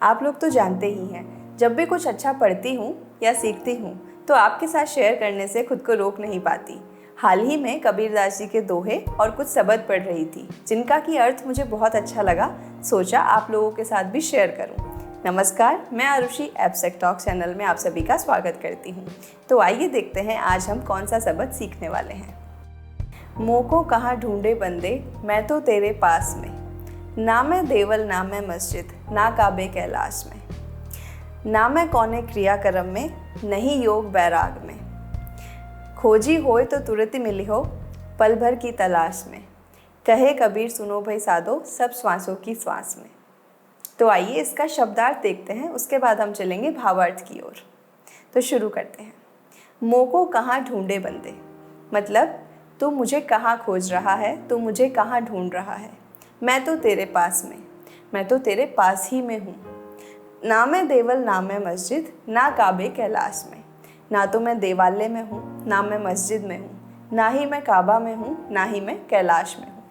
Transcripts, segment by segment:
आप लोग तो जानते ही हैं, जब भी कुछ अच्छा पढ़ती हूँ या सीखती हूँ तो आपके साथ शेयर करने से खुद को रोक नहीं पाती। हाल ही में कबीरदास जी के दोहे और कुछ शब्द पढ़ रही थी जिनका की अर्थ मुझे बहुत अच्छा लगा। सोचा आप लोगों के साथ भी शेयर करूं। नमस्कार, मैं आरुषि एब्स्ट्रैक्ट टॉक चैनल में आप सभी का स्वागत करती हूं। तो आइए देखते हैं आज हम कौन सा शब्द सीखने वाले हैं। मोको कहाँ ढूंढे बंदे, मैं तो तेरे पास में, ना मैं देवल ना मैं मस्जिद, ना काबे कैलाश में, ना मैं कौने क्रियाक्रम में, नहीं योग बैराग में, खोजी होए तो तुरंत मिली हो, पल भर की तलाश में, कहे कबीर सुनो भाई साधो, सब श्वासों की श्वास में। तो आइए इसका शब्दार्थ देखते हैं, उसके बाद हम चलेंगे भावार्थ की ओर। तो शुरू करते हैं। मोको कहाँ ढूंढे बंदे, मतलब तू मुझे कहाँ खोज रहा है, तू मुझे कहाँ ढूंढ रहा है। मैं तो तेरे पास में, मैं तो तेरे पास ही में हूँ। ना मैं देवल ना मैं मस्जिद, ना काबे कैलाश में, ना तो मैं देवालय में हूँ, ना मैं मस्जिद में हूँ, ना ही मैं काबा में हूँ, ना ही मैं कैलाश में हूँ।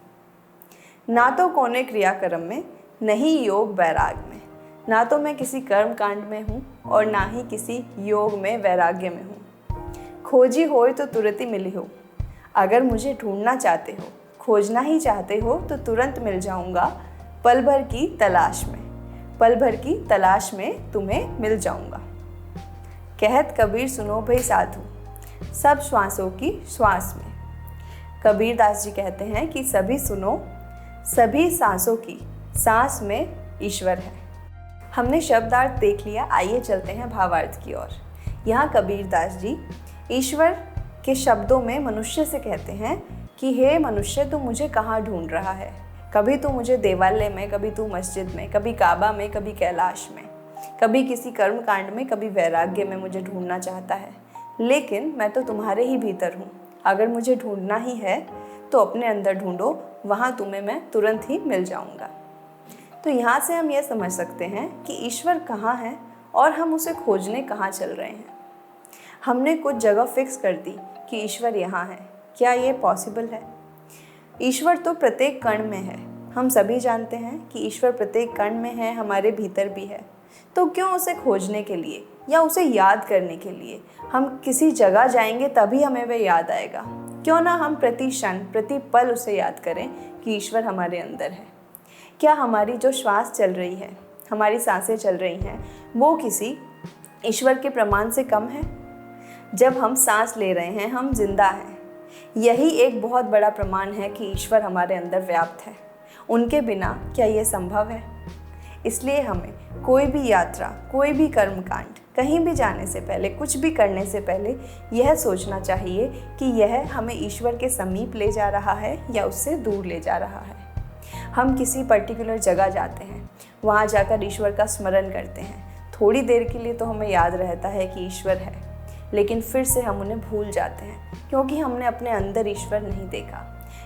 ना तो कोने क्रियाक्रम में, नहीं योग वैराग में, ना तो मैं किसी कर्म कांड में हूँ और ना ही किसी योग में वैराग्य में हूँ। खोजी होए तो तुरंत ही मिली हो, अगर मुझे ढूंढना चाहते हो, खोजना ही चाहते हो तो तुरंत मिल जाऊंगा, पल भर की तलाश में, पल भर की तलाश में तुम्हें मिल जाऊंगा। कहत कबीर सुनो भाई साधु, सब श्वासों की श्वास में। कबीरदास जी कहते हैं कि सभी सुनो, सभी सांसों की सांस में ईश्वर है। हमने शब्दार्थ देख लिया, आइए चलते हैं भावार्थ की ओर। यहाँ कबीरदास जी ईश्वर के शब्दों में मनुष्य से कहते हैं कि हे मनुष्य, तू मुझे कहाँ ढूंढ रहा है। कभी तू मुझे देवालय में, कभी तू मस्जिद में, कभी काबा में, कभी कैलाश में, कभी किसी कर्म कांड में, कभी वैराग्य में मुझे ढूंढना चाहता है, लेकिन मैं तो तुम्हारे ही भीतर हूँ। अगर मुझे ढूंढना ही है तो अपने अंदर ढूंढो, वहाँ तुम्हें मैं तुरंत ही मिल जाऊँगा। तो यहाँ से हम यह समझ सकते हैं कि ईश्वर कहाँ है और हम उसे खोजने कहाँ चल रहे हैं। हमने कुछ जगह फिक्स कर दी कि ईश्वर यहाँ है। क्या ये पॉसिबल है? ईश्वर तो प्रत्येक कण में है। हम सभी जानते हैं कि ईश्वर प्रत्येक कण में है, हमारे भीतर भी है। तो क्यों उसे खोजने के लिए या उसे याद करने के लिए हम किसी जगह जाएंगे तभी हमें वह याद आएगा? क्यों ना हम प्रति क्षण प्रति पल उसे याद करें कि ईश्वर हमारे अंदर है। क्या हमारी जो श्वास चल रही है, हमारी सांसें चल रही हैं, वो किसी ईश्वर के प्रमाण से कम है? जब हम सांस ले रहे हैं, हम जिंदा हैं। यही एक बहुत बड़ा प्रमाण है कि ईश्वर हमारे अंदर व्याप्त है। उनके बिना क्या ये संभव है? इसलिए हमें कोई भी यात्रा, कोई भी कर्मकांड, कहीं भी जाने से पहले, कुछ भी करने से पहले यह सोचना चाहिए कि यह हमें ईश्वर के समीप ले जा रहा है या उससे दूर ले जा रहा है। हम किसी पर्टिकुलर जगह जाते हैं, वहाँ जाकर ईश्वर का स्मरण करते हैं। थोड़ी देर के लिए तो हमें याद रहता है कि ईश्वर है, लेकिन फिर से हम उन्हें भूल जाते हैं क्योंकि हमने अपने अंदर ईश्वर नहीं देखा।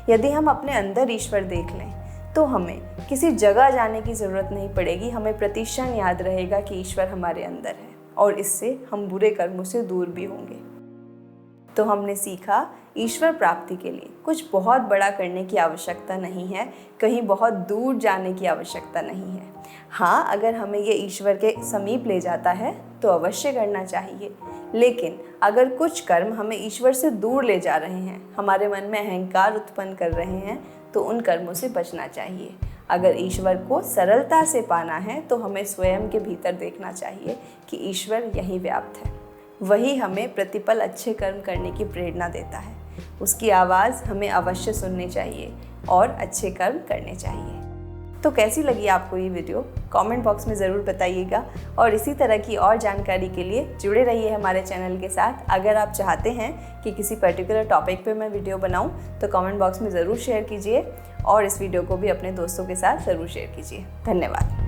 यदि हम अपने अंदर ईश्वर देख लें तो हमें किसी जगह जाने की ज़रूरत नहीं पड़ेगी। हमें प्रतिक्षण याद रहेगा कि ईश्वर हमारे अंदर है और इससे हम बुरे कर्मों से दूर भी होंगे। तो हमने सीखा, ईश्वर प्राप्ति के लिए कुछ बहुत बड़ा करने की आवश्यकता नहीं है, कहीं बहुत दूर जाने की आवश्यकता नहीं है। हाँ, अगर हमें ये ईश्वर के समीप ले जाता है तो अवश्य करना चाहिए, लेकिन अगर कुछ कर्म हमें ईश्वर से दूर ले जा रहे हैं, हमारे मन में अहंकार उत्पन्न कर रहे हैं, तो उन कर्मों से बचना चाहिए। अगर ईश्वर को सरलता से पाना है तो हमें स्वयं के भीतर देखना चाहिए कि ईश्वर यहीं व्याप्त है। वही हमें प्रतिपल अच्छे कर्म करने की प्रेरणा देता है। उसकी आवाज़ हमें अवश्य सुननी चाहिए और अच्छे कर्म करने चाहिए। तो कैसी लगी आपको ये वीडियो? कमेंट बॉक्स में ज़रूर बताइएगा और इसी तरह की और जानकारी के लिए जुड़े रहिए हमारे चैनल के साथ। अगर आप चाहते हैं कि किसी पर्टिकुलर टॉपिक पे मैं वीडियो बनाऊं तो कमेंट बॉक्स में ज़रूर शेयर कीजिए और इस वीडियो को भी अपने दोस्तों के साथ ज़रूर शेयर कीजिए। धन्यवाद।